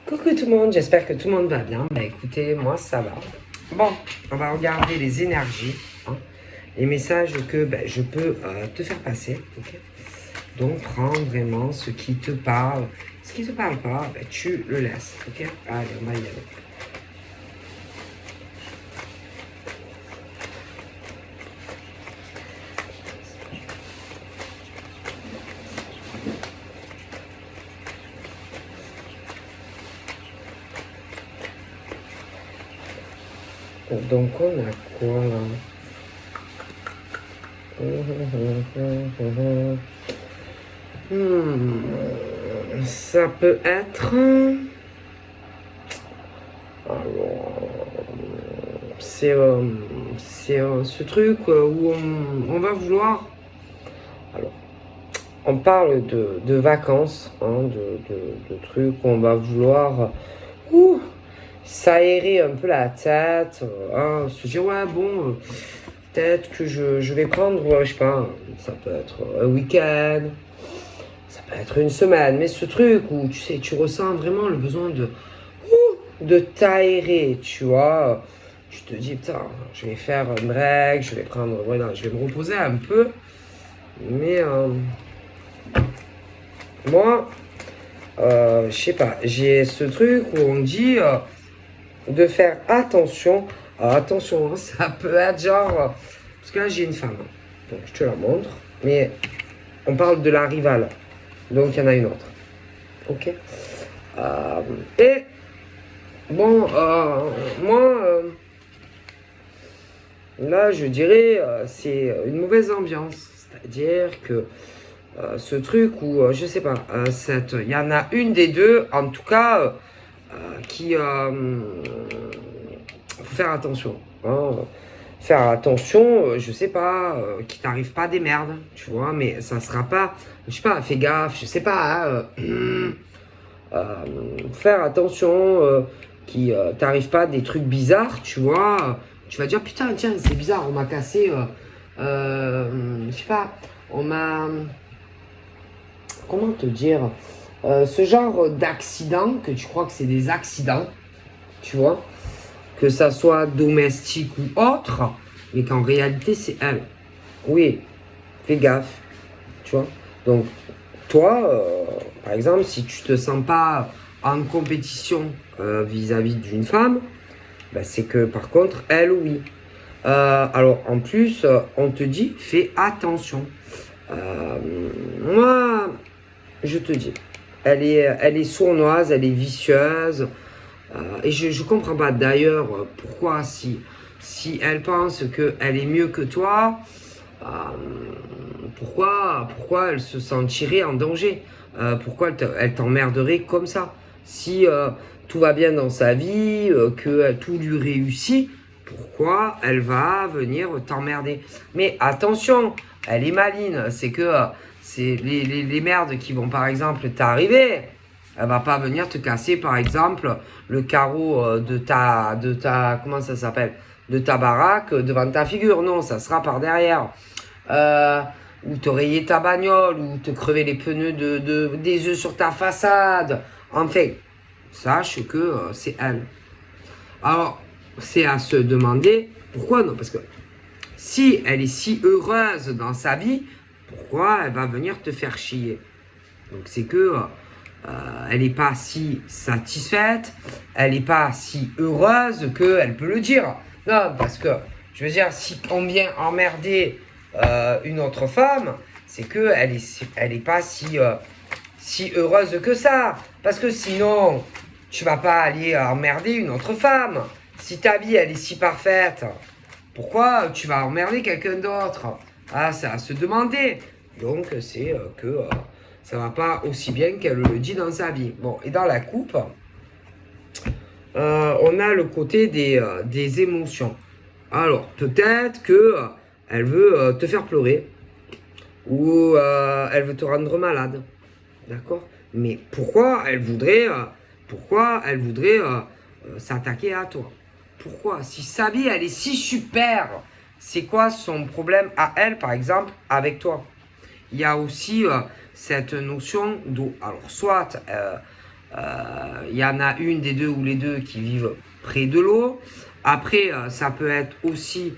Coucou tout le monde, j'espère que tout le monde va bien. Bah écoutez, moi ça va. Bon, on va regarder les énergies, hein, les messages que je peux te faire passer. Okay, donc prends vraiment ce qui te parle. Ce qui ne te parle pas, tu le laisses. Ok, allez, on va y aller. Donc on a quoi là? Ça peut être... Alors, c'est ce truc où on va vouloir... Alors, on parle de vacances, hein, de trucs où on va vouloir s'aérer un peu la tête, hein, se dire ouais bon, peut-être que je vais prendre, je sais pas, ça peut être un week-end, ça peut être une semaine, mais ce truc où tu sais, tu ressens vraiment le besoin de t'aérer, tu vois. Tu te dis putain, je vais faire un break, je vais prendre, voilà, je vais me reposer un peu, mais moi, je sais pas, j'ai ce truc où on dit de faire attention. Alors, attention, hein, ça peut être genre... parce que là, j'ai une femme. Donc, je te la montre. Mais on parle de la rivale. Donc, il y en a une autre. Ok. Et, bon, moi, là, je dirais, c'est une mauvaise ambiance. C'est-à-dire que ce truc où, je sais pas, il y en a une des deux, en tout cas, qui... faut faire attention. Hein. Faire attention, je sais pas, qu'il t'arrive pas des merdes, tu vois, mais ça sera pas, je sais pas, fais gaffe, je sais pas, faire attention, qu'il t'arrive pas des trucs bizarres, tu vois, tu vas dire putain, tiens, c'est bizarre, on m'a cassé, je sais pas, on m'a, comment te dire, ce genre d'accident, que tu crois que c'est des accidents, tu vois, que ça soit domestique ou autre, mais qu'en réalité, c'est elle. Oui, fais gaffe, tu vois. Donc, toi, par exemple, si tu te sens pas en compétition vis-à-vis d'une femme, c'est que par contre, elle, oui. Alors, en plus, on te dit, fais attention. Moi, je te dis, elle est sournoise, elle est vicieuse. Et je ne comprends pas d'ailleurs pourquoi si elle pense qu'elle est mieux que toi, pourquoi elle se sentirait en danger, pourquoi elle t'emmerderait comme ça. Si tout va bien dans sa vie, que tout lui réussit, pourquoi elle va venir t'emmerder? Mais attention, elle est maline, c'est que c'est les merdes qui vont par exemple t'arriver. Elle va pas venir te casser, par exemple, le carreau comment ça s'appelle, de ta baraque devant ta figure. Non, ça sera par derrière. Ou te rayer ta bagnole, ou te crever les pneus des œufs sur ta façade. Enfin, sache que c'est elle. Alors, c'est à se demander pourquoi non. Parce que si elle est si heureuse dans sa vie, pourquoi elle va venir te faire chier? Donc c'est que elle n'est pas si satisfaite, elle n'est pas si heureuse qu'elle peut le dire. Non, parce que, je veux dire, si on vient emmerder une autre femme, c'est qu'elle est pas si heureuse que ça. Parce que sinon, tu vas pas aller emmerder une autre femme. Si ta vie, elle est si parfaite, pourquoi tu vas emmerder quelqu'un d'autre? Ah, c'est à se demander. Donc, c'est que ça va pas aussi bien qu'elle le dit dans sa vie. Bon, et dans la coupe, on a le côté des émotions. Alors, peut-être que elle veut te faire pleurer ou elle veut te rendre malade, d'accord? Mais pourquoi elle voudrait s'attaquer à toi? Pourquoi? Si sa vie, elle est si super, c'est quoi son problème à elle, par exemple, avec toi? Il y a aussi cette notion d'eau. Alors, soit Il y en a une des deux ou les deux qui vivent près de l'eau. Après, ça peut être aussi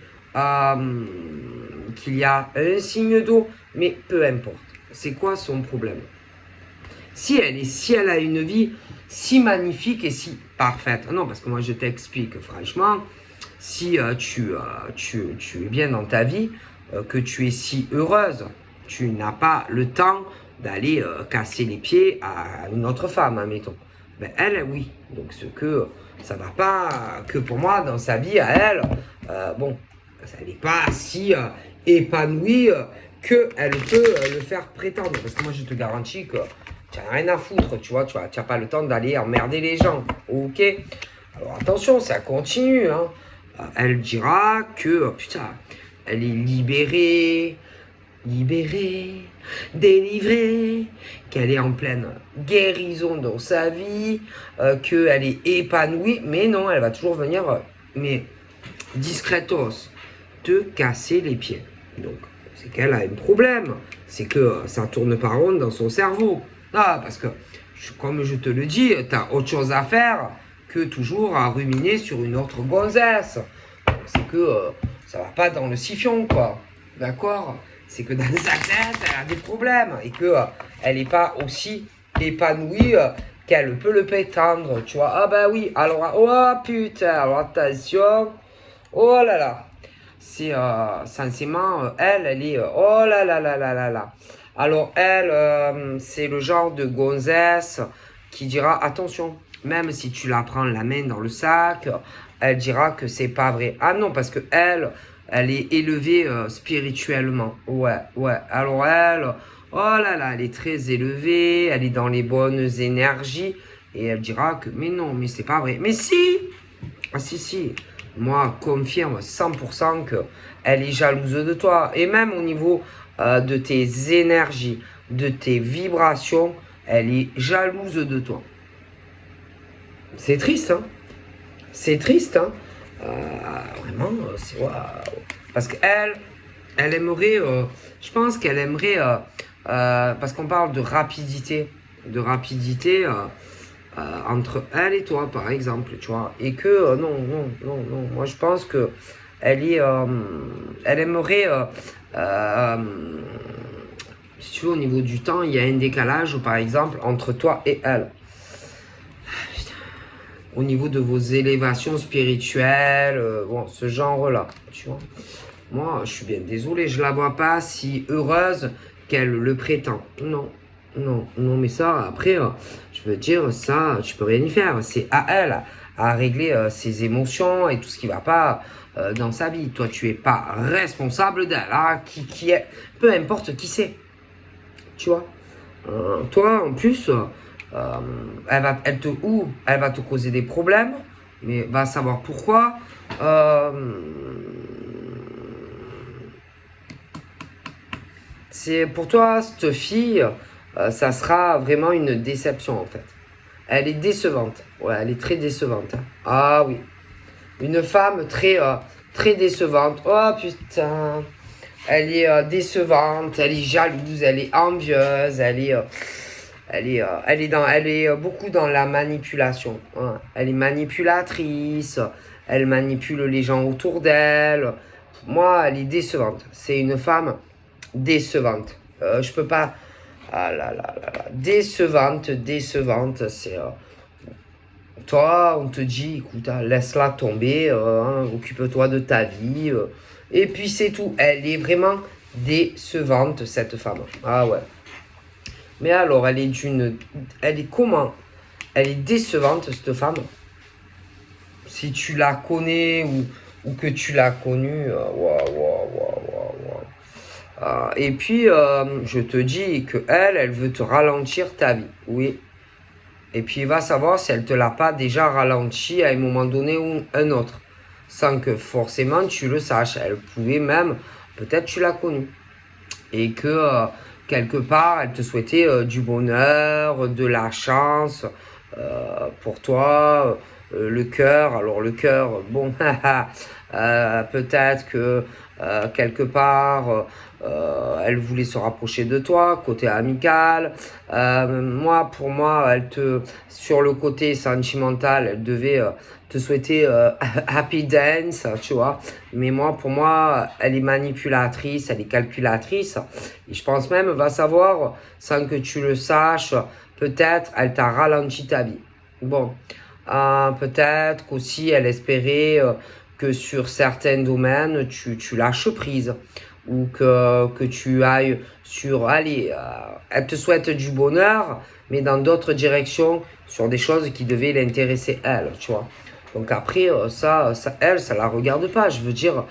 qu'il y a un signe d'eau, mais peu importe. C'est quoi son problème? Si elle a une vie si magnifique et si parfaite. Non, parce que moi je t'explique franchement, si tu es bien dans ta vie, que tu es si heureuse, tu n'as pas le temps d'aller casser les pieds à une autre femme, admettons. Ben elle, oui. Donc ce que ça va pas, que pour moi, dans sa vie, à elle, bon, ça n'est pas si épanouie qu'elle peut le faire prétendre. Parce que moi, je te garantis que tu n'as rien à foutre, tu vois, tu n'as pas le temps d'aller emmerder les gens, ok? Alors attention, ça continue, hein. Elle dira que, putain, elle est libérée, délivrée, qu'elle est en pleine guérison dans sa vie, qu'elle est épanouie, mais non, elle va toujours venir, mais discretos, te casser les pieds. Donc, c'est qu'elle a un problème, c'est que ça tourne pas rond dans son cerveau. Ah, parce que, comme je te le dis, tu as autre chose à faire que toujours à ruminer sur une autre gonzesse. C'est que ça va pas dans le siphon, quoi. D'accord? C'est que dans sa tête, elle a des problèmes et que elle n'est pas aussi épanouie qu'elle peut le prétendre, tu vois. Ah ben oui, alors, oh putain, alors attention, oh là là. C'est sincèrement, elle est, oh là là là là là là. Alors elle, c'est le genre de gonzesse qui dira, attention, même si tu la prends la main dans le sac, elle dira que c'est pas vrai. Ah non, parce que elle est élevée spirituellement. Ouais, ouais. Alors elle, oh là là, elle est très élevée, elle est dans les bonnes énergies. Et elle dira que, mais non, mais c'est pas vrai. Mais si! Ah si, si. Moi, confirme 100% qu'elle est jalouse de toi. Et même au niveau de tes énergies, de tes vibrations, elle est jalouse de toi. C'est triste, hein? C'est triste, hein? Vraiment, c'est waouh. Parce qu'elle, elle aimerait, je pense qu'elle aimerait, parce qu'on parle de rapidité entre elle et toi, par exemple, tu vois, et que non, non, non, non, moi je pense que elle est, elle aimerait, si tu veux, au niveau du temps, il y a un décalage, par exemple, entre toi et elle. Au niveau de vos élévations spirituelles, bon, ce genre-là, tu vois. Moi, je suis bien désolé, je la vois pas si heureuse qu'elle le prétend. Non, non, non, mais ça, après, je veux dire, ça, tu peux rien y faire. C'est à elle à régler ses émotions et tout ce qui va pas dans sa vie. Toi, tu es pas responsable d'elle, hein, qui est, peu importe qui c'est, tu vois. Toi, en plus, elle va te causer des problèmes, mais va savoir pourquoi. C'est pour toi, cette fille, ça sera vraiment une déception en fait. Elle est décevante. Ouais, elle est très décevante, hein. Ah oui. Une femme très décevante. Oh putain. Elle est décevante, elle est jalouse, elle est envieuse, elle est beaucoup dans la manipulation, hein. Elle est manipulatrice, elle manipule les gens autour d'elle. Moi, elle est décevante. C'est une femme décevante. Je peux pas. Ah là là là là. Décevante, décevante. C'est. Toi, on te dit, écoute, hein, laisse-la tomber, hein, occupe-toi de ta vie. Et puis c'est tout. Elle est vraiment décevante, cette femme. Ah ouais. Mais alors, elle est comment? Elle est décevante, cette femme. Si tu la connais ou que tu l'as connue. Waouh, waouh, waouh, waouh. Et puis, je te dis que elle veut te ralentir ta vie. Oui. Et puis, il va savoir si elle te l'a pas déjà ralenti à un moment donné ou un autre. Sans que forcément tu le saches. Elle pouvait même, peut-être tu l'as connue. Et que quelque part, elle te souhaitait du bonheur, de la chance pour toi. le cœur. Alors le cœur, bon, peut-être que quelque part, elle voulait se rapprocher de toi, côté amical. Pour moi, sur le côté sentimental, elle devait te souhaiter happy dance, tu vois. Mais pour moi, elle est manipulatrice, elle est calculatrice. Et je pense même, va savoir, sans que tu le saches, peut-être elle t'a ralenti ta vie. Bon, peut-être qu'aussi elle espérait que sur certains domaines, tu lâches prise. Ou que tu ailles sur... Allez, elle te souhaite du bonheur, mais dans d'autres directions, sur des choses qui devaient l'intéresser elle, tu vois. Donc après, elle, ça la regarde pas. Je veux dire,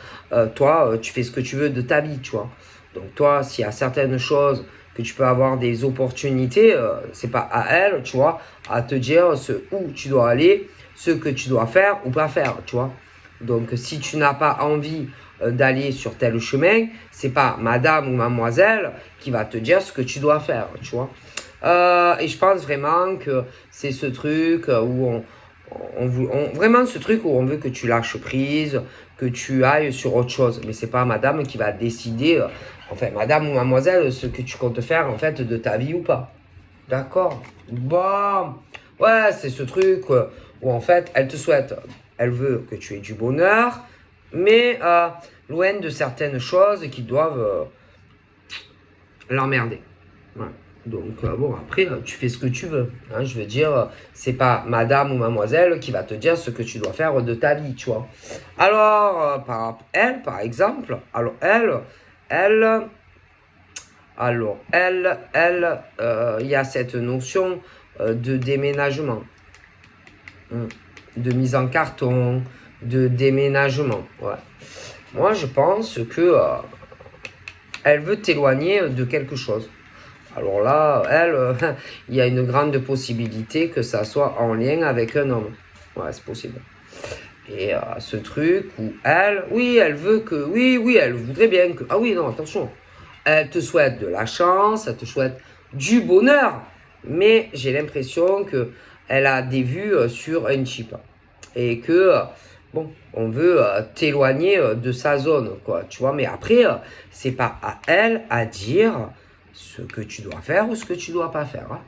toi, tu fais ce que tu veux de ta vie, tu vois. Donc toi, s'il y a certaines choses que tu peux avoir des opportunités, c'est pas à elle, tu vois, à te dire où tu dois aller, ce que tu dois faire ou pas faire, tu vois. Donc si tu n'as pas envie d'aller sur tel chemin, c'est pas madame ou mademoiselle qui va te dire ce que tu dois faire, tu vois. Et je pense vraiment que c'est ce truc où vraiment ce truc où on veut que tu lâches prise, que tu ailles sur autre chose. Mais c'est pas madame qui va décider, enfin madame ou mademoiselle, ce que tu comptes faire en fait de ta vie ou pas. D'accord. Bon. Ouais, c'est ce truc où en fait elle te souhaite, elle veut que tu aies du bonheur, mais loin de certaines choses qui doivent l'emmerder. Ouais. Donc bon, après, tu fais ce que tu veux. Hein, je veux dire, c'est pas madame ou mademoiselle qui va te dire ce que tu dois faire de ta vie, tu vois. Alors, par exemple, il y a cette notion de déménagement, de mise en carton, de déménagement. Ouais. Moi, je pense que elle veut t'éloigner de quelque chose. Alors là, il y a une grande possibilité que ça soit en lien avec un homme. Ouais, c'est possible. Et ce truc où elle veut que, oui, elle voudrait bien que, ah oui, non, attention, elle te souhaite de la chance, elle te souhaite du bonheur, mais j'ai l'impression que elle a des vues sur un chip et que bon, on veut t'éloigner de sa zone, quoi, tu vois. Mais après, c'est pas à elle à dire ce que tu dois faire ou ce que tu dois pas faire. Hein.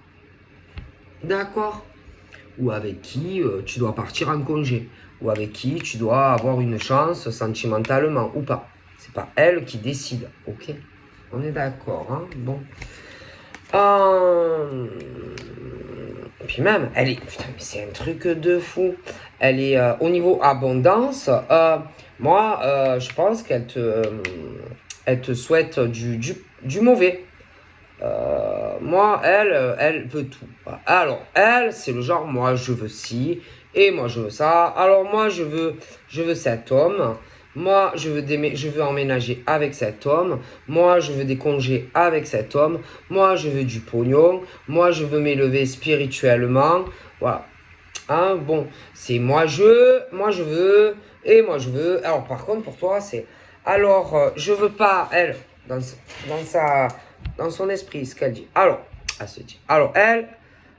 D'accord? Ou avec qui tu dois partir en congé, ou avec qui tu dois avoir une chance sentimentalement ou pas. C'est pas elle qui décide, ok? On est d'accord, hein? Bon. Puis même, elle est... Putain, mais c'est un truc de fou. Elle est au niveau abondance. Je pense elle te souhaite du mauvais. Elle veut tout. Alors, elle, c'est le genre, moi, je veux ci, et moi, je veux ça. Alors, moi, je veux cet homme. Moi, je veux emménager avec cet homme. Moi, je veux des congés avec cet homme. Moi, je veux du pognon. Moi, je veux m'élever spirituellement. Voilà. Hein, bon, c'est moi, je veux, et moi, je veux. Alors, par contre, pour toi, c'est... Alors, je veux pas, elle, dans son esprit, ce qu'elle dit. Alors, elle se dit. Alors,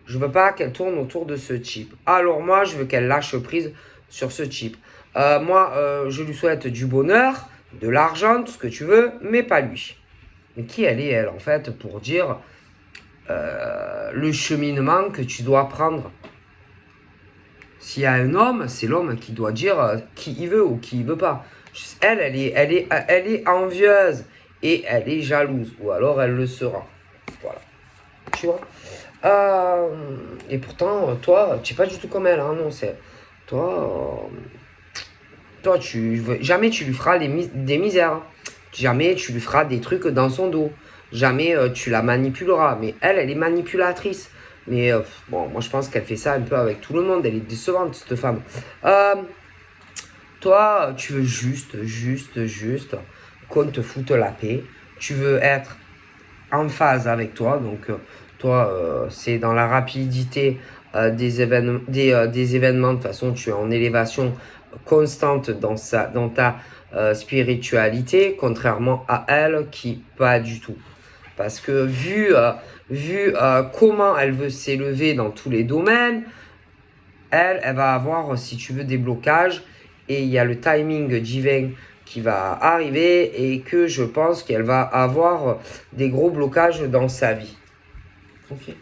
je veux pas qu'elle tourne autour de ce type. Alors, moi, je veux qu'elle lâche prise sur ce type. Je lui souhaite du bonheur, de l'argent, tout ce que tu veux, mais pas lui. Mais qui elle est, elle, en fait, pour dire le cheminement que tu dois prendre. S'il y a un homme, c'est l'homme qui doit dire qui il veut ou qui il veut pas. Elle est envieuse et elle est jalouse, ou alors elle le sera. Voilà. Tu vois. Et pourtant, toi, tu n'es pas du tout comme elle, hein, non, c'est... Toi, jamais tu lui feras des misères. Jamais tu lui feras des trucs dans son dos. Jamais tu la manipuleras. Mais elle est manipulatrice. Mais bon, moi je pense qu'elle fait ça un peu avec tout le monde. Elle est décevante, cette femme. Toi, tu veux juste qu'on te foute la paix. Tu veux être en phase avec toi. Donc, toi, c'est dans la rapidité des événements. De toute façon, tu es en élévation constante dans ta spiritualité, contrairement à elle qui pas du tout. Parce que vu comment elle veut s'élever dans tous les domaines, elle va avoir, si tu veux, des blocages. Et il y a le timing divin qui va arriver et que je pense qu'elle va avoir des gros blocages dans sa vie. Ok.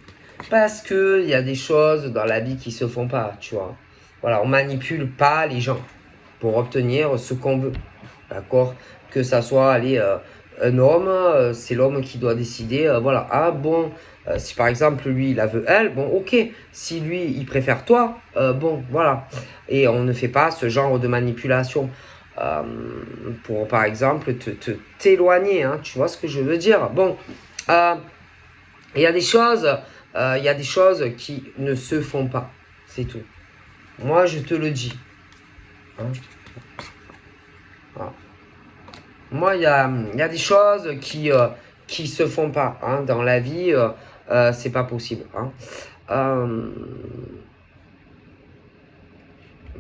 Parce qu'il y a des choses dans la vie qui se font pas, tu vois. Voilà, on manipule pas les gens pour obtenir ce qu'on veut. D'accord? Que ça soit, allez, un homme, c'est l'homme qui doit décider, voilà. Ah bon, si par exemple lui, il a veut elle, bon, ok. Si lui, il préfère toi, bon, voilà. Et on ne fait pas ce genre de manipulation pour, par exemple, t'éloigner, hein, tu vois ce que je veux dire? Bon, il y a des choses, il y a des choses qui ne se font pas, c'est tout. Moi, je te le dis. Hein. Voilà. Moi, il y a des choses qui se font pas hein, dans la vie. C'est pas possible. Hein.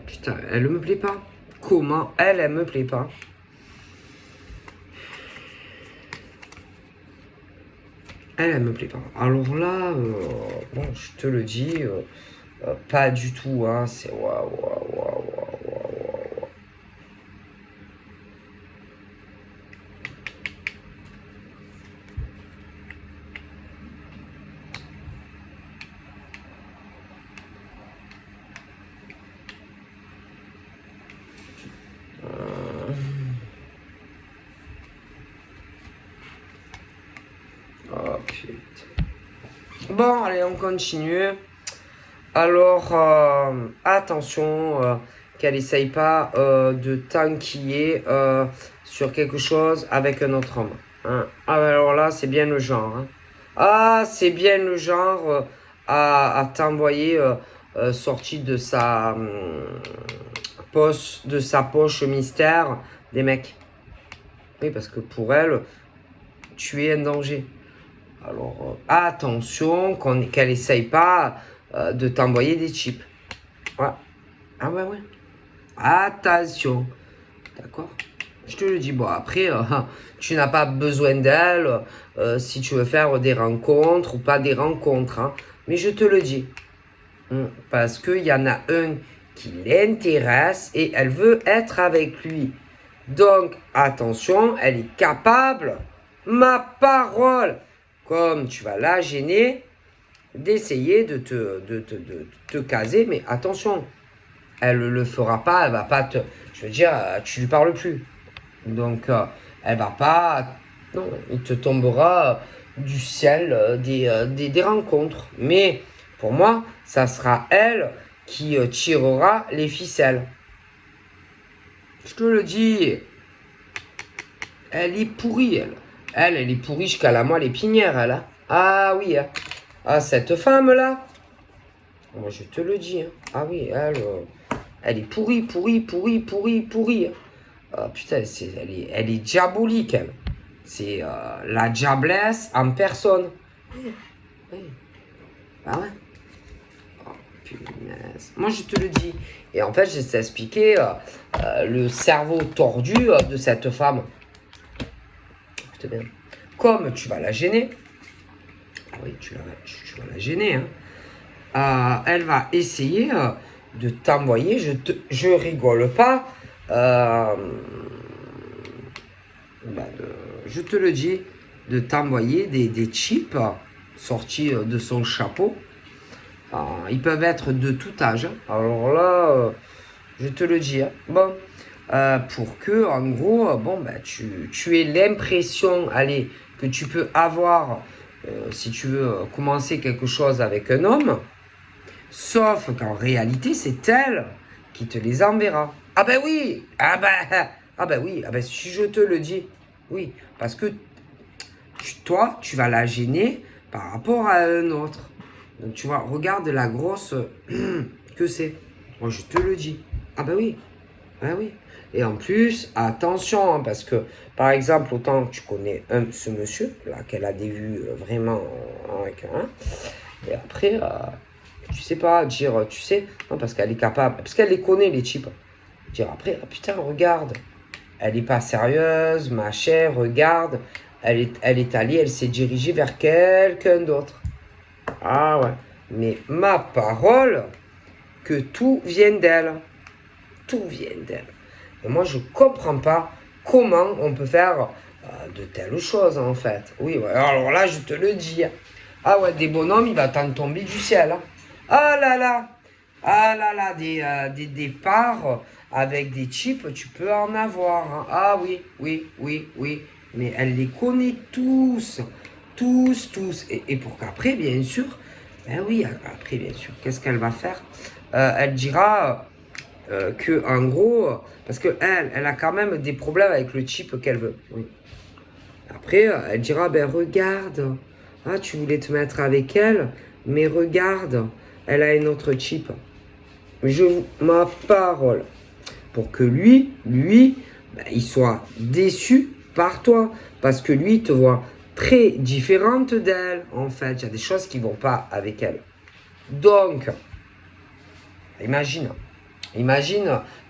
Putain, elle me plaît pas. Comment elle me plaît pas. Elle me plaît pas. Alors là, bon, je te le dis, pas du tout. Hein, c'est waouh, waouh, waouh, waouh. Oh putain. Bon, allez, on continue. Alors, attention qu'elle essaye pas de t'enquiller sur quelque chose avec un autre homme. Hein. Ah, ben alors là, c'est bien le genre. Hein. Ah, c'est bien le genre à t'envoyer sorti de de sa poche mystère des mecs. Oui, parce que pour elle, tu es un danger. Alors, attention qu'elle essaye pas de t'envoyer des chips. Ouais. Ah ouais, ouais. Attention. D'accord? Je te le dis. Bon, après, tu n'as pas besoin d'elle si tu veux faire des rencontres ou pas des rencontres. Hein. Mais je te le dis. Parce qu'il y en a un qui l'intéresse et elle veut être avec lui. Donc, attention, elle est capable, ma parole, comme tu vas la gêner, d'essayer de te caser. Mais attention, elle ne le fera pas, elle va pas te... Je veux dire, tu lui parles plus. Donc, elle va pas... Non, il te tombera du ciel des rencontres. Mais, pour moi, ça sera elle qui tirera les ficelles. Je te le dis. Elle est pourrie, elle. Elle est pourrie jusqu'à la moelle épinière, elle. Hein. Ah oui, hein. Ah, cette femme-là. Moi, je te le dis. Hein. Ah oui, elle est pourrie, pourrie, pourrie, pourrie, pourrie. Hein. Ah, putain, elle est diabolique, elle. C'est la diablesse en personne. Oui, oui. Ah ouais. Oh, punaise. Moi, je te le dis. Et en fait, je t'ai expliqué le cerveau tordu de cette femme. Écoute bien. Comme tu vas la gêner, ah oui, tu vas la gêner, hein. Elle va essayer de t'envoyer, je rigole pas, je te le dis, de t'envoyer des chips sortis de son chapeau. Ils peuvent être de tout âge. Hein. Alors là, je te le dis. Hein. Bon, pour que, en gros, bon, bah, tu aies l'impression, allez, que tu peux avoir, si tu veux commencer quelque chose avec un homme, sauf qu'en réalité, c'est elle qui te les enverra. Ah ben oui, ah ben oui, ah ben si je te le dis, oui, parce que toi, tu vas la gêner par rapport à un autre. Donc tu vois, regarde la grosse que c'est. Moi, je te le dis. Ah ben oui, ah oui. Et en plus, attention, hein, parce que, par exemple, autant tu connais ce monsieur, là, qu'elle a des vues vraiment avec un, et après, tu sais pas, dire, tu sais, non, parce qu'elle est capable, parce qu'elle les connaît, les types. Dire après, ah, putain, regarde, elle est pas sérieuse, machin, regarde, elle est allée, elle s'est dirigée vers quelqu'un d'autre. Ah ouais, mais ma parole, que tout vient d'elle. Tout vient d'elle. Et moi, je comprends pas comment on peut faire de telles choses, en fait. Oui, ouais, alors là, je te le dis. Ah ouais, des bonhommes, il va t'en tomber du ciel. Hein. Ah là là. Ah là là, des parts avec des chips, tu peux en avoir. Hein. Ah oui, oui, oui, oui. Mais elle les connaît tous. Tous, tous. Et pour qu'après, bien sûr, ben oui, après, bien sûr, qu'est-ce qu'elle va faire? Elle dira que, en gros, parce que elle a quand même des problèmes avec le chip qu'elle veut. Oui. Après, elle dira, ben regarde, ah, tu voulais te mettre avec elle, mais regarde, elle a une autre chip. Ma parole, pour que lui, ben, il soit déçu par toi, parce que lui, il te voit très différente d'elle, en fait. Il y a des choses qui ne vont pas avec elle. Donc, imagine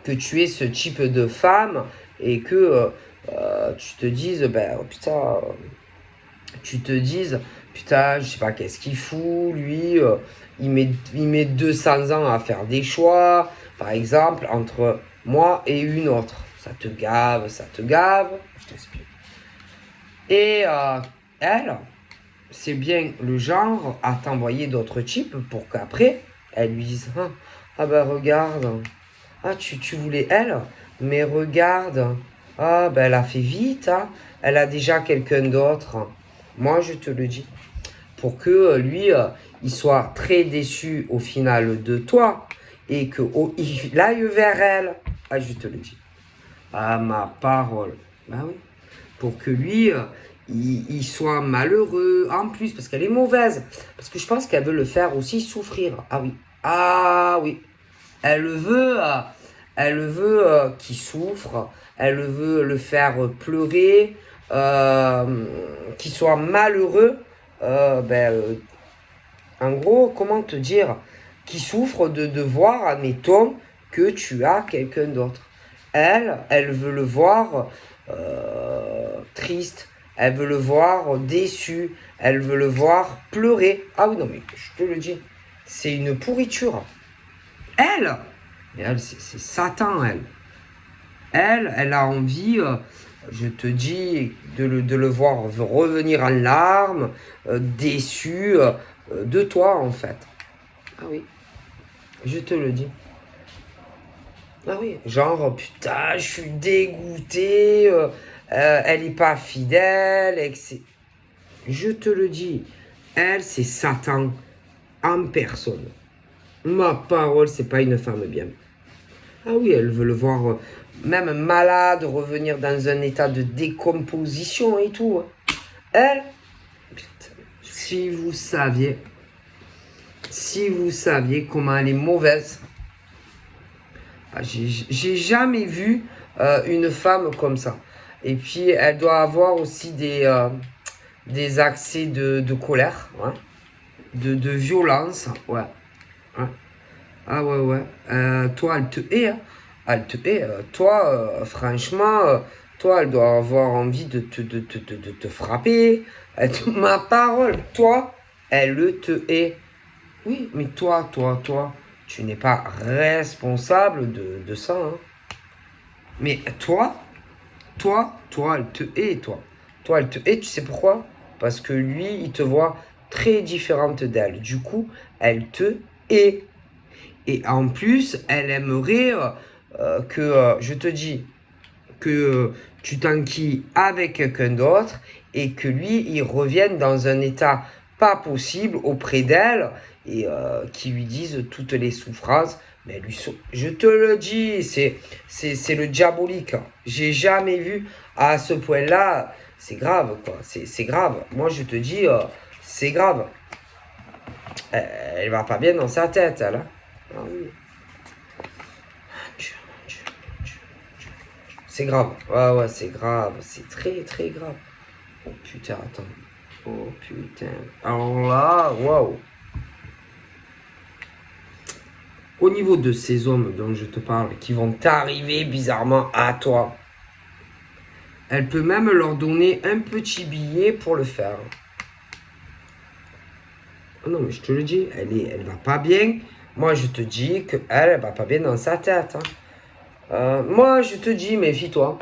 que tu es ce type de femme et que tu te dises, ben oh, putain, putain, je sais pas qu'est-ce qu'il fout, lui, il met 200 ans à faire des choix, par exemple, entre moi et une autre. Ça te gave, je t'explique. Et elle, c'est bien le genre à t'envoyer d'autres types pour qu'après, elle lui dise, ah ben regarde, ah tu voulais elle, mais regarde, ah ben elle a fait vite, hein, elle a déjà quelqu'un d'autre. Moi je te le dis. Pour que lui, il soit très déçu au final de toi et qu'il aille vers elle. Ah je te le dis. Ah ma parole. Bah oui. Pour que lui, il soit malheureux en plus, parce qu'elle est mauvaise. Parce que je pense qu'elle veut le faire aussi souffrir. Ah oui. Ah oui. Elle veut qu'il souffre, elle veut le faire pleurer, qu'il soit malheureux. En gros, comment te dire, qu'il souffre de voir, admettons, que tu as quelqu'un d'autre. Elle veut le voir triste, elle veut le voir déçu, elle veut le voir pleurer. Ah oui, non, mais je te le dis, c'est une pourriture. Elle, c'est Satan, elle. Elle a envie, je te dis, de le voir revenir en larmes, déçu de toi, en fait. Ah oui, je te le dis. Ah oui, genre, putain, je suis dégoûté, elle n'est pas fidèle, etc. Je te le dis, elle, c'est Satan en personne. Ma parole, c'est pas une femme bien. Ah oui, elle veut le voir même malade, revenir dans un état de décomposition et tout. Elle, putain, si vous saviez comment elle est mauvaise. Ah, j'ai jamais vu une femme comme ça. Et puis, elle doit avoir aussi des accès de colère, ouais, de violence, ouais. Ouais. Ah ouais, ouais. Toi, elle te hait, hein. Elle te hait. Toi, franchement, toi, elle doit avoir envie de te frapper. Ma parole, toi, elle te hait. Oui, mais toi, tu n'es pas responsable de ça. Hein. Mais toi, elle te hait, toi. Toi, elle te hait, tu sais pourquoi? Parce que lui, il te voit très différente d'elle. Du coup, elle te hait. Et en plus, elle aimerait que, je te dis, que tu t'enquilles avec quelqu'un d'autre et que lui, il revienne dans un état pas possible auprès d'elle et qui lui dise toutes les souffrances. Mais lui, je te le dis, c'est le diabolique. J'ai jamais vu à ce point-là. C'est grave, quoi. C'est grave. Moi, je te dis, c'est grave. Elle va pas bien dans sa tête, elle. Hein. Ah oui. C'est grave. Ouais, ouais, c'est grave. C'est très, très grave. Oh putain, attends. Oh putain. Alors là, waouh. Au niveau de ces hommes dont je te parle, qui vont t'arriver bizarrement à toi, elle peut même leur donner un petit billet pour le faire. Oh non, mais je te le dis, elle va pas bien Moi, je te dis qu'elle, elle va pas bien dans sa tête. Hein. Moi, je te dis, méfie-toi.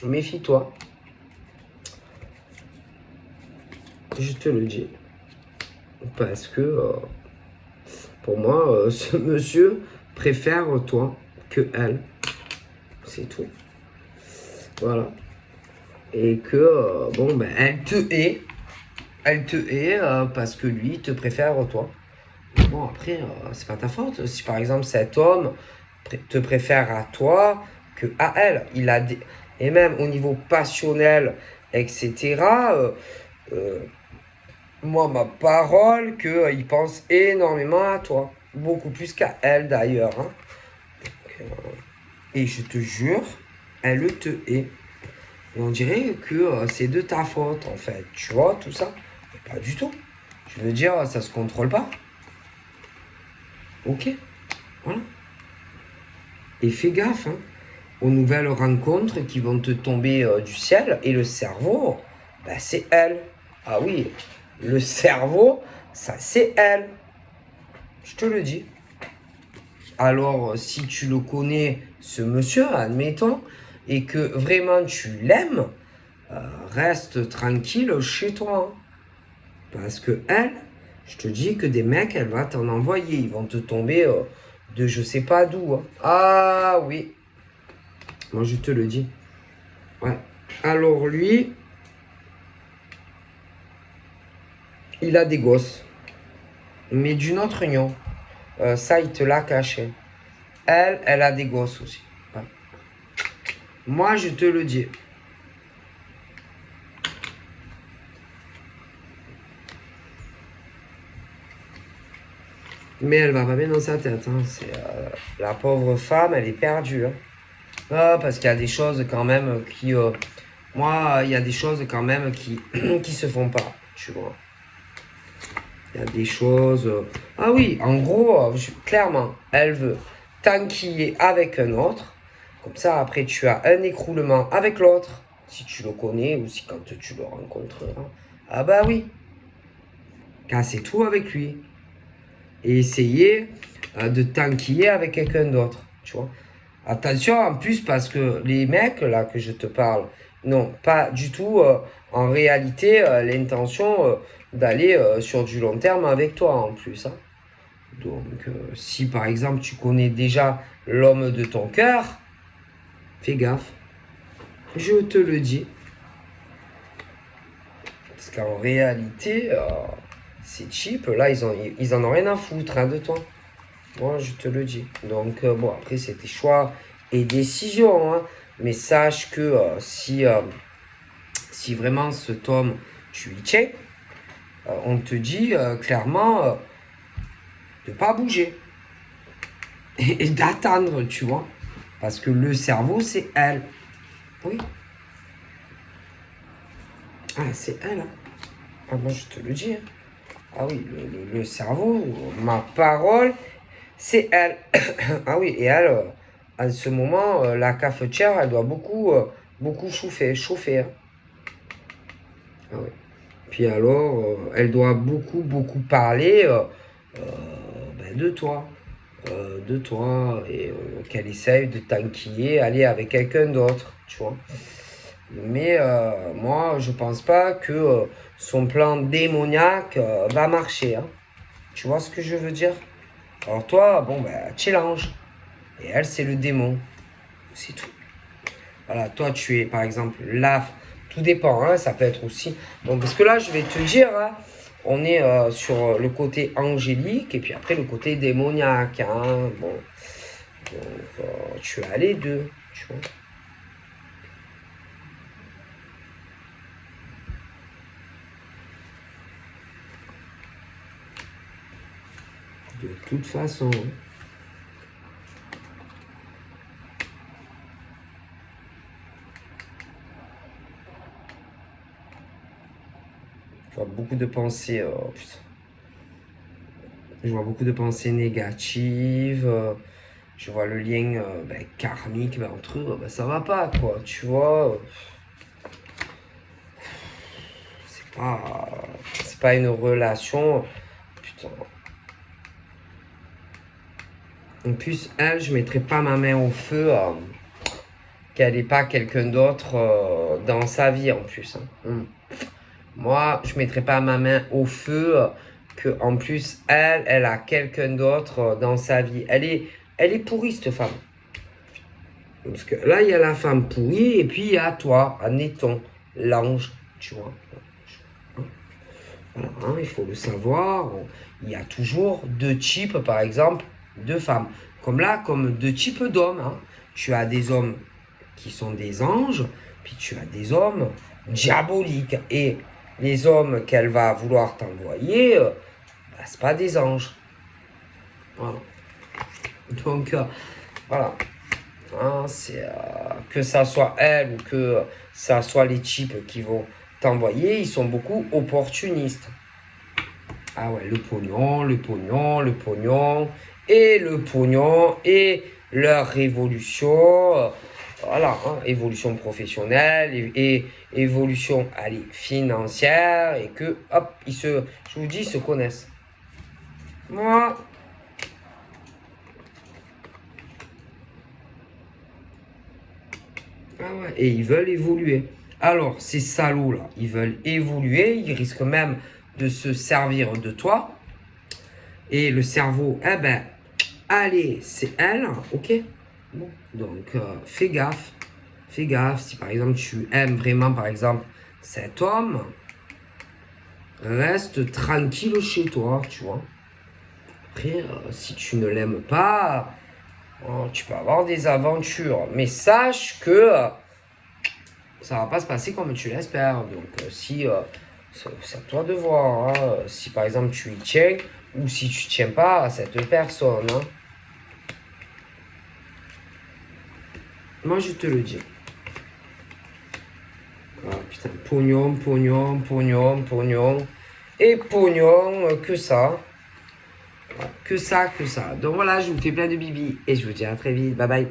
Méfie-toi. Je te le dis. Parce que, pour moi, ce monsieur préfère toi que elle. C'est tout. Voilà. Et que, bon, ben, elle te hait. Elle te hait parce que lui te préfère toi. Bon, après, c'est pas ta faute. Si par exemple cet homme te préfère à toi que à elle, il a des... et même au niveau passionnel, etc. Euh, moi, ma parole, qu'il pense énormément à toi, beaucoup plus qu'à elle d'ailleurs. Hein. Et je te jure, elle te hait. Et on dirait que c'est de ta faute en fait. Tu vois tout ça? Mais pas du tout. Je veux dire, ça se contrôle pas. Ok, voilà. Et fais gaffe hein, aux nouvelles rencontres qui vont te tomber du ciel. Et le cerveau, bah, c'est elle. Ah oui, le cerveau, ça c'est elle. Je te le dis. Alors, si tu le connais, ce monsieur, admettons, et que vraiment tu l'aimes, reste tranquille chez toi. Hein. Parce que elle, je te dis que des mecs, elle va t'en envoyer. Ils vont te tomber de je sais pas d'où. Hein. Ah oui, moi je te le dis. Ouais. Alors lui, il a des gosses. Mais d'une autre union. Ça, il te l'a caché. Elle, elle a des gosses aussi. Ouais. Moi, je te le dis. Mais elle va pas bien dans sa tête. Hein. C'est, la pauvre femme, elle est perdue. Hein. Ah, parce qu'il y a des choses quand même qui... moi, il y a des choses quand même qui qui se font pas, tu vois. Il y a des choses... ah oui, en gros, clairement, elle veut t'enquiller avec un autre. Comme ça, après, tu as un écroulement avec l'autre. Si tu le connais ou si quand tu le rencontreras. Ah bah oui. Casser tout avec lui. Et essayer de t'enquiller avec quelqu'un d'autre, tu vois. Attention en plus parce que les mecs là que je te parle n'ont pas du tout en réalité l'intention d'aller sur du long terme avec toi en plus. Hein. Donc si par exemple tu connais déjà l'homme de ton cœur, fais gaffe. Je te le dis. Parce qu'en réalité, c'est cheap. Là, ils en ont rien à foutre hein, de toi. Moi, je te le dis. Donc, bon, après, c'est tes choix et décisions. Hein. Mais sache que si vraiment ce tome, tu y tiens, on te dit clairement de ne pas bouger. Et d'attendre, tu vois. Parce que le cerveau, c'est elle. Oui. Ah, c'est elle. Hein. Ah, moi, je te le dis. Hein. Ah oui, le cerveau, ma parole, c'est elle. Ah oui, et elle, en ce moment, la cafetière, elle doit beaucoup chauffer. Hein. Ah oui. Puis alors, elle doit beaucoup parler ben de toi. De toi, et qu'elle essaye de t'enquiller, aller avec quelqu'un d'autre, tu vois. Mais moi, je pense pas que son plan démoniaque va marcher. Hein. Tu vois ce que je veux dire? Alors toi, bon, ben, tu es l'ange. Et elle, c'est le démon. C'est tout. Voilà, toi, tu es, par exemple, là, tout dépend, hein, ça peut être aussi... Bon, parce que là, je vais te dire, hein, on est sur le côté angélique et puis après le côté démoniaque. Hein, bon, donc, tu as les deux, tu vois. De toute façon... Je vois beaucoup de pensées... putain. Je vois beaucoup de pensées négatives. Je vois le lien ben, karmique ben, entre eux. Ben, ça va pas, quoi. Tu vois. C'est pas une relation. Putain. En plus, elle, je mettrai pas ma main au feu qu'elle n'ait pas quelqu'un d'autre dans sa vie en plus. Moi, je mettrai pas ma main au feu que en plus, elle a quelqu'un d'autre dans sa vie. Elle est pourrie, cette femme. Parce que là, il y a la femme pourrie et puis il y a toi, admettons, l'ange, tu vois. Voilà, hein, il faut le savoir. Il y a toujours deux types, par exemple, de femmes. Comme là, comme deux types d'hommes. Hein. Tu as des hommes qui sont des anges, puis tu as des hommes diaboliques. Et les hommes qu'elle va vouloir t'envoyer, bah, c'est pas des anges. Voilà. Donc, voilà. Hein, c'est, que ça soit elle ou que ça soit les types qui vont t'envoyer, ils sont beaucoup opportunistes. Ah ouais, le pognon, le pognon, le pognon, et le pognon, et leur révolution, voilà, hein, évolution professionnelle, et évolution, allez, financière, et que, hop, je vous dis, ils se connaissent. Moi, ah ouais, et ils veulent évoluer. Alors, ces salauds-là, ils veulent évoluer, ils risquent même de se servir de toi. Et le cerveau, eh ben, allez, c'est elle, ok? Bon, donc, fais gaffe. Fais gaffe, si par exemple tu aimes vraiment, par exemple, cet homme, reste tranquille chez toi, tu vois. Après, si tu ne l'aimes pas, tu peux avoir des aventures. Mais sache que ça va pas se passer comme tu l'espères. Donc, si c'est à toi de voir. Hein, si par exemple tu y tiens ou si tu tiens pas à cette personne. Hein. Moi, je te le dis. Ah, putain, pognon, pognon, pognon, pognon. Et pognon, que ça. Que ça, que ça. Donc voilà, je vous fais plein de bibi. Et je vous dis à très vite. Bye bye.